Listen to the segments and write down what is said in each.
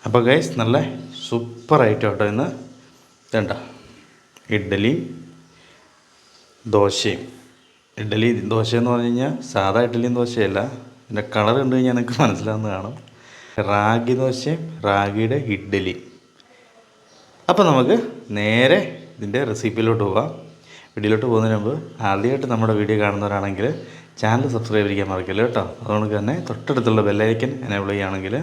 അപ്പോൾ ഗൈസ് നല്ല സൂപ്പറായിട്ട് കേട്ടോ ഇന്ന് വേണ്ട ഇഡ്ഡലിയും ദോശയും. ഇഡ്ഡലി ദോശയെന്ന് പറഞ്ഞു കഴിഞ്ഞാൽ സാധാ ഇഡ്ഡലിയും ദോശയല്ല, ഇതിൻ്റെ കളർ കണ്ടു കഴിഞ്ഞാൽ നിങ്ങൾക്ക് മനസ്സിലാവുന്ന കാണും. റാഗി ദോശയും റാഗിയുടെ ഇഡ്ഡലി. അപ്പോൾ നമുക്ക് നേരെ ഇതിൻ്റെ റെസിപ്പിയിലോട്ട് പോകാം. വീഡിയോയിലോട്ട് പോകുന്നതിന് മുമ്പ് ആദ്യമായിട്ട് നമ്മുടെ വീഡിയോ കാണുന്നവരാണെങ്കിൽ ചാനൽ സബ്സ്ക്രൈബ് ചെയ്യാൻ മറക്കില്ല കേട്ടോ. അതുകൊണ്ട് തന്നെ തൊട്ടടുത്തുള്ള ബെല്ലൈക്കൻ എനേബിൾ ചെയ്യുകയാണെങ്കിൽ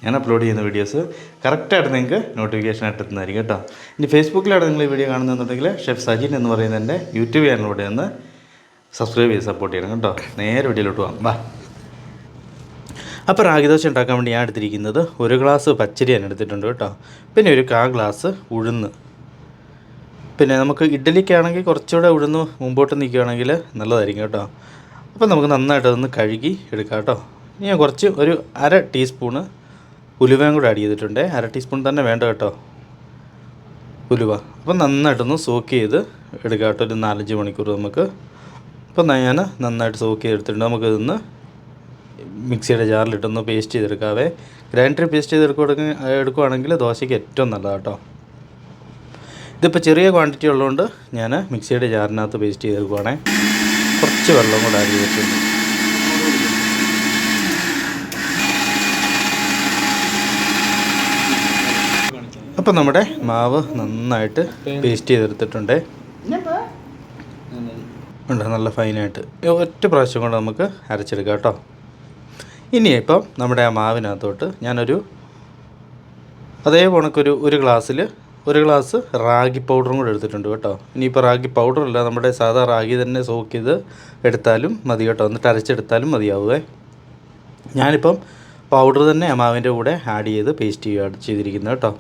ഞാൻ അപ്ലോഡ് ചെയ്യുന്ന വീഡിയോസ് കറക്റ്റായിട്ട് നിങ്ങൾക്ക് നോട്ടിഫിക്കേഷനായിട്ട് എത്തുന്നതായിരിക്കും കേട്ടോ. ഇനി ഫേസ്ബുക്കിലാണ് നിങ്ങൾ ഈ വീഡിയോ കാണുന്നതെന്നുണ്ടെങ്കിൽ ഷെഫ് സജിൻ എന്ന് പറയുന്ന എൻ്റെ യൂട്യൂബ് ചാനലിലൂടെ ഒന്ന് സബ്സ്ക്രൈബ് ചെയ്ത് സപ്പോർട്ട് ചെയ്യണം കേട്ടോ. നേരെ വീഡിയോയിലോട്ട് പോകാം. വാ. അപ്പോൾ റാഗി ദോശ ഉണ്ടാക്കാൻ വേണ്ടി ഞാൻ എടുത്തിരിക്കുന്നത് 1 ഗ്ലാസ് പച്ചരി ഞാൻ എടുത്തിട്ടുണ്ട് കേട്ടോ. പിന്നെ ഒരു 1/4 ഗ്ലാസ് ഉഴുന്ന്. പിന്നെ നമുക്ക് ഇഡ്ഡലിക്കാണെങ്കിൽ കുറച്ചുകൂടെ ഉഴുന്ന് മുമ്പോട്ട് നിൽക്കുകയാണെങ്കിൽ നല്ലതായിരിക്കും കേട്ടോ. അപ്പോൾ നമുക്ക് നന്നായിട്ട് അതൊന്ന് കഴുകി എടുക്കാം കേട്ടോ. ഇനി ഞാൻ കുറച്ച് ഒരു 1/2 ടീസ്പൂണ് ഉലുവയും കൂടെ ആഡ് ചെയ്തിട്ടുണ്ട്. 1/2 ടീസ്പൂൺ തന്നെ വേണ്ട കേട്ടോ ഉലുവ. അപ്പോൾ നന്നായിട്ടൊന്ന് സോക്ക് ചെയ്ത് എടുക്കാം കേട്ടോ, ഒരു 4-5 മണിക്കൂർ നമുക്ക്. അപ്പോൾ ഞാൻ നന്നായിട്ട് സോക്ക് ചെയ്തെടുത്തിട്ടുണ്ട്. നമുക്കിതൊന്ന് മിക്സിയുടെ ജാറിലിട്ടൊന്ന് പേസ്റ്റ് ചെയ്തെടുക്കാവേ. ഗ്രൈൻഡറിൽ പേസ്റ്റ് എടുക്കുകയാണെങ്കിൽ ദോശയ്ക്ക് ഏറ്റവും നല്ലതാണ് കേട്ടോ. ഇതിപ്പോൾ ചെറിയ ക്വാണ്ടിറ്റി ഉള്ളതുകൊണ്ട് ഞാൻ മിക്സിയുടെ ജാറിനകത്ത് പേസ്റ്റ് ചെയ്തെടുക്കുവാണേ. കുറച്ച് വെള്ളം കൂടെ ആഡ് ചെയ്തിട്ടുണ്ട്. അപ്പോൾ നമ്മുടെ മാവ് നന്നായിട്ട് പേസ്റ്റ് ചെയ്തെടുത്തിട്ടുണ്ട്. ഉണ്ട് നല്ല ഫൈനായിട്ട് ഒറ്റ പ്രാവശ്യം കൊണ്ട് നമുക്ക് അരച്ചെടുക്കാം കേട്ടോ. ഇനി ഇപ്പം നമ്മുടെ ആ മാവിനകത്തോട്ട് ഞാനൊരു അതേ കണക്കൊരു 1 ഗ്ലാസ് റാഗി പൗഡറും കൂടെ എടുത്തിട്ടുണ്ട് കേട്ടോ. ഇനിയിപ്പോൾ റാഗി പൗഡറല്ല, നമ്മുടെ സാധാ റാഗി തന്നെ സോക്ക് ചെയ്ത് എടുത്താലും മതി കേട്ടോ. എന്നിട്ട് അരച്ചെടുത്താലും മതിയാവുമേ. ഞാനിപ്പം പൗഡർ തന്നെ ആ മാവിൻ്റെ കൂടെ ആഡ് ചെയ്ത് പേസ്റ്റ് ചെയ്തിരിക്കുന്നത് കേട്ടോ.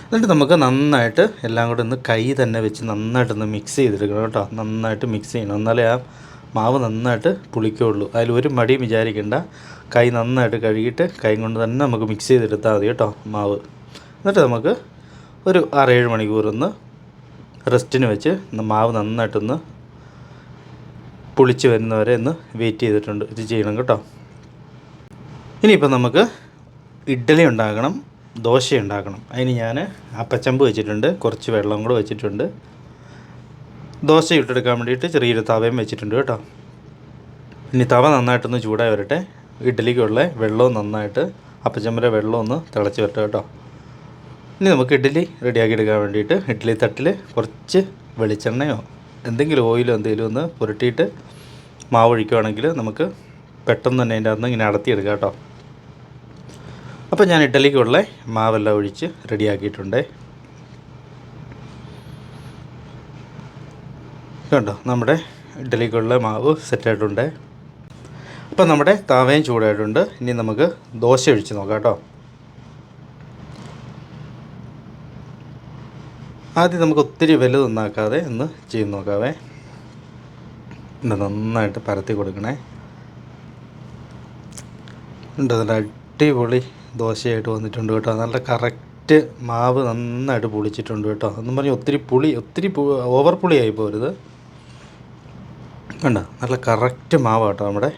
എന്നിട്ട് നമുക്ക് നന്നായിട്ട് എല്ലാം കൂടെ ഒന്ന് കൈ തന്നെ വെച്ച് നന്നായിട്ടൊന്ന് മിക്സ് ചെയ്തെടുക്കണം കേട്ടോ. നന്നായിട്ട് മിക്സ് ചെയ്യണം, എന്നാലേ ആ മാവ് നന്നായിട്ട് പുളിക്കുകയുള്ളൂ. അതിലൊരു മടിയും വിചാരിക്കേണ്ട. കൈ നന്നായിട്ട് കഴുകിയിട്ട് കൈ കൊണ്ട് തന്നെ നമുക്ക് മിക്സ് ചെയ്തെടുത്താൽ മതി കേട്ടോ മാവ്. എന്നിട്ട് നമുക്ക് ഒരു 6-7 മണിക്കൂറൊന്ന് റെസ്റ്റിന് വെച്ച് മാവ് നന്നായിട്ടൊന്ന് പുളിച്ച് വരുന്നവരെ ഒന്ന് വെയിറ്റ് ഇത് ചെയ്യണം കേട്ടോ. ഇനിയിപ്പോൾ നമുക്ക് ഇഡ്ഡലി ഉണ്ടാക്കണം, ദോശ ഉണ്ടാക്കണം. അതിന് ഞാൻ അപ്പച്ചമ്പ് വെച്ചിട്ടുണ്ട്, കുറച്ച് വെള്ളം കൂടെ വെച്ചിട്ടുണ്ട്. ദോശ ഇട്ടെടുക്കാൻ വേണ്ടിയിട്ട് ചെറിയൊരു തവയും വെച്ചിട്ടുണ്ട് കേട്ടോ. ഇനി തവ നന്നായിട്ടൊന്ന് ചൂടായി വരട്ടെ. ഇഡ്ഡലിക്കുള്ള വെള്ളവും നന്നായിട്ട് അപ്പച്ചമ്പിലെ വെള്ളം ഒന്ന് തിളച്ച് വരട്ടെ കേട്ടോ. ഇനി നമുക്ക് ഇഡ്ഡലി റെഡിയാക്കി എടുക്കാൻ വേണ്ടിയിട്ട് ഇഡ്ഡലി തട്ടിൽ കുറച്ച് വെളിച്ചെണ്ണയോ എന്തെങ്കിലും ഓയിലോ എന്തെങ്കിലും ഒന്ന് പുരട്ടിയിട്ട് മാവ് ഒഴിക്കുകയാണെങ്കിൽ നമുക്ക് പെട്ടെന്ന് തന്നെ അതിൻ്റെ അകത്ത് ഇങ്ങനെ അടത്തിയെടുക്കാം കേട്ടോ. അപ്പോൾ ഞാൻ ഇഡ്ഡലിക്കുള്ള മാവെല്ലാം ഒഴിച്ച് റെഡിയാക്കിയിട്ടുണ്ട് കണ്ടോ. നമ്മുടെ ഇഡ്ഡലിക്കുള്ള മാവ് സെറ്റായിട്ടുണ്ട്. അപ്പോൾ നമ്മുടെ തവയും ചൂടായിട്ടുണ്ട്. ഇനി നമുക്ക് ദോശ ഒഴിച്ച് നോക്കാം കേട്ടോ. ആദ്യം നമുക്ക് ഒത്തിരി വലുതൊന്നാക്കാതെ ഒന്ന് ചെയ്ത് നോക്കാവേ. നന്നായിട്ട് പരത്തി കൊടുക്കണേ. ഉണ്ട്, നല്ല അടിപൊളി ദോശയായിട്ട് വന്നിട്ടുണ്ട് കേട്ടോ. നല്ല കറക്റ്റ് മാവ് നന്നായിട്ട് പുളിച്ചിട്ടുണ്ട് കേട്ടോ. എന്നും പറഞ്ഞ് ഒത്തിരി ഓവർ പുളിയായി പോരുത്. കണ്ടോ, നല്ല കറക്റ്റ് മാവ് കേട്ടോ നമ്മുടെ.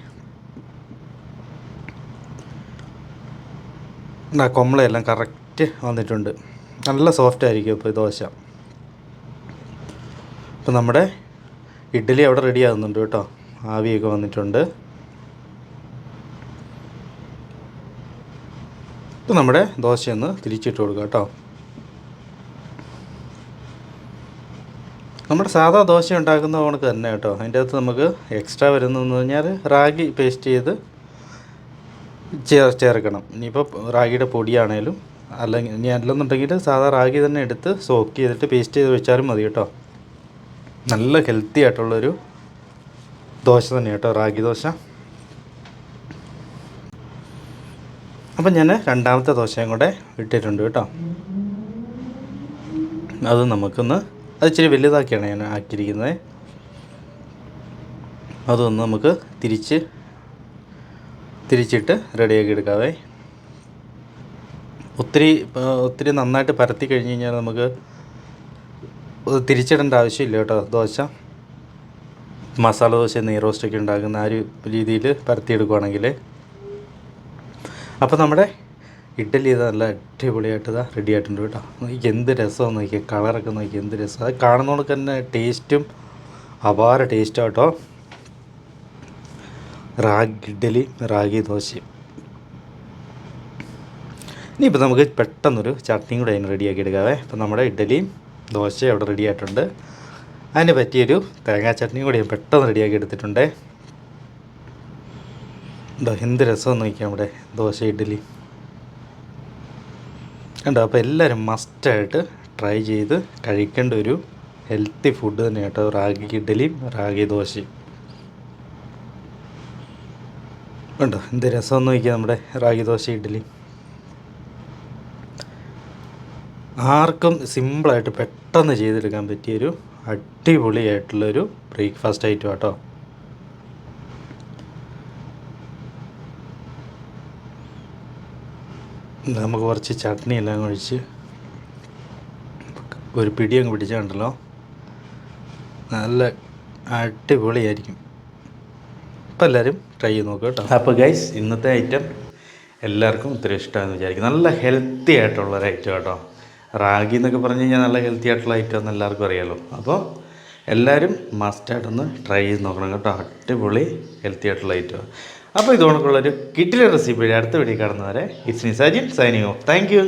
കൊമ്പളയെല്ലാം കറക്റ്റ് വന്നിട്ടുണ്ട്. നല്ല സോഫ്റ്റ് ആയിരിക്കും ഇപ്പോൾ ഈ ദോശ. അപ്പോൾ നമ്മുടെ ഇഡ്ഡലി അവിടെ റെഡി ആകുന്നുണ്ട് കേട്ടോ. ആവിയൊക്കെ വന്നിട്ടുണ്ട്. ഇപ്പോൾ നമ്മുടെ ദോശയൊന്ന് തിരിച്ചിട്ട് കൊടുക്കുക കേട്ടോ. നമ്മുടെ സാധാ ദോശ ഉണ്ടാക്കുന്ന കണക്ക് തന്നെ കേട്ടോ. അതിൻ്റെ അകത്ത് നമുക്ക് എക്സ്ട്രാ വരുന്നതെന്ന് പറഞ്ഞാൽ റാഗി പേസ്റ്റ് ചെയ്ത് ചേർക്കണം. ഇനിയിപ്പോൾ റാഗിയുടെ പൊടിയാണേലും അല്ലെങ്കിൽ ഇനി അല്ലെന്നുണ്ടെങ്കിൽ സാധാ റാഗി തന്നെ എടുത്ത് സോക്ക് ചെയ്തിട്ട് പേസ്റ്റ് ചെയ്ത് വെച്ചാലും മതി കേട്ടോ. നല്ല ഹെൽത്തി ആയിട്ടുള്ളൊരു ദോശ തന്നെ കേട്ടോ റാഗി ദോശ. അപ്പം ഞാൻ രണ്ടാമത്തെ ദോശയും കൂടെ ഇട്ടിട്ടുണ്ട് കേട്ടോ. അത് നമുക്കൊന്ന് അത് ഇച്ചിരി വലുതാക്കിയാണ് ഞാൻ ആക്കിയിരിക്കുന്നത്. അതൊന്ന് നമുക്ക് തിരിച്ചിട്ട് റെഡിയാക്കി എടുക്കാവേ. ഒത്തിരി നന്നായിട്ട് പരത്തി കഴിഞ്ഞ് കഴിഞ്ഞാൽ നമുക്ക് തിരിച്ചിടേണ്ട ആവശ്യമില്ല കേട്ടോ. ദോശ മസാല ദോശ നെയ് റോസ്റ്റൊക്കെ ഉണ്ടാക്കുന്ന ആ ഒരു രീതിയിൽ പരത്തിയെടുക്കുകയാണെങ്കിൽ. അപ്പോൾ നമ്മുടെ ഇഡ്ഡലി ഇത് നല്ല അടിപൊളിയായിട്ട് ഇതാ റെഡി ആയിട്ടുണ്ട് കേട്ടോ. നോക്കി എന്ത് രസമാണെന്ന് നോക്കിയാൽ, കളറൊക്കെ നോക്കി എന്ത് രസം. അത് കാണുന്നതുകൊണ്ട് തന്നെ ടേസ്റ്റും അപാര ടേസ്റ്റാണ് കേട്ടോ. റാഗി ഇഡ്ഡലി, റാഗി ദോശയും. ഇനിയിപ്പോൾ നമുക്ക് പെട്ടെന്നൊരു ചട്നിയും കൂടെ അതിന് റെഡിയാക്കി എടുക്കാവേ. ഇപ്പം നമ്മുടെ ഇഡ്ഡലിയും ദോശയും അവിടെ റെഡി ആയിട്ടുണ്ട്. അതിന് പറ്റിയൊരു തേങ്ങാ ചട്നിയും കൂടി ഞാൻ പെട്ടെന്ന് റെഡിയാക്കി എടുത്തിട്ടുണ്ട്. ഉണ്ടോ എന്ത് രസമെന്ന് നോക്കിയാൽ നമ്മുടെ ദോശ ഇഡ്ഡലി ഉണ്ടോ. അപ്പോൾ എല്ലാവരും മസ്റ്റായിട്ട് ട്രൈ ചെയ്ത് കഴിക്കേണ്ട ഒരു ഹെൽത്തി ഫുഡ് തന്നെ കേട്ടോ റാഗി ഇഡ്ഡലിയും റാഗി ദോശയും. ഉണ്ടോ എന്ത് രസമെന്ന് നോക്കിയാൽ നമ്മുടെ റാഗി ദോശ ഇഡ്ഡലി. ആർക്കും സിമ്പിളായിട്ട് പെട്ടെന്ന് ചെയ്തെടുക്കാൻ പറ്റിയൊരു അടിപൊളിയായിട്ടുള്ളൊരു ബ്രേക്ക്ഫാസ്റ്റ് ഐറ്റം കേട്ടോ. നമുക്ക് കുറച്ച് ചട്നി എല്ലാം ഒഴിച്ച് ഒരു പിടി അങ്ങ് പിടിച്ചാണ്ടല്ലോ നല്ല അടിപൊളിയായിരിക്കും. അപ്പോൾ എല്ലാവരും ട്രൈ ചെയ്ത് നോക്കുക കേട്ടോ. അപ്പോൾ ഗൈസ് ഇന്നത്തെ ഐറ്റം എല്ലാവർക്കും ഒത്തിരി ഇഷ്ടമാണെന്ന് വിചാരിക്കും. നല്ല ഹെൽത്തി ആയിട്ടുള്ളൊരു ഐറ്റം കേട്ടോ. റാഗി എന്നൊക്കെ പറഞ്ഞു കഴിഞ്ഞാൽ നല്ല ഹെൽത്തി ആയിട്ടുള്ള ഐറ്റം എന്ന് എല്ലാവർക്കും അറിയാമല്ലോ. അപ്പോൾ എല്ലാവരും മസ്റ്റായിട്ടൊന്ന് ട്രൈ ചെയ്ത് നോക്കണം കേട്ടോ. അടിപൊളി ഹെൽത്തി ആയിട്ടുള്ള ഐറ്റം. അപ്പോൾ ഇതുകൊണ്ടുള്ളൊരു കിട്ടിലെ റെസിപ്പി അടുത്ത വീഡിയോ കാണുന്നവരെ it's me Sajin signing off. Thank you.